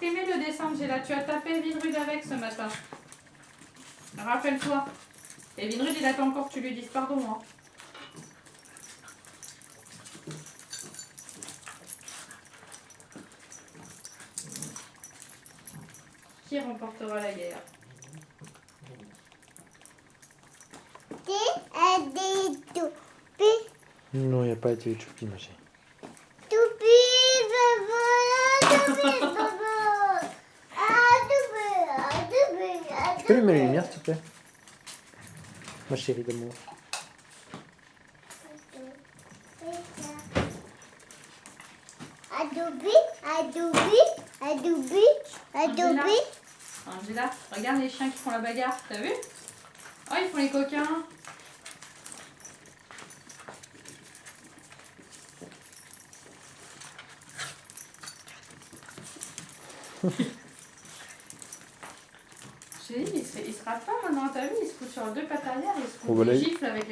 imprimé le dessin, Angela. Tu as tapé Vinrud avec ce matin. Rappelle-toi. Et Vinrud, il attend encore que tu lui dises pardon. Hein. Qui remportera la guerre? Non, il n'y a pas été Choupi, ma chérie. Tu peux lui mettre les lumières, s'il te plaît? Ma chérie d'amour. Angela, regarde les chiens qui font la bagarre. T'as vu? Oh, ils font les coquins. J'ai dit, il se rate pas maintenant, t'as vu? Il se fout sur deux pattes arrière, il se fout des gifles avec les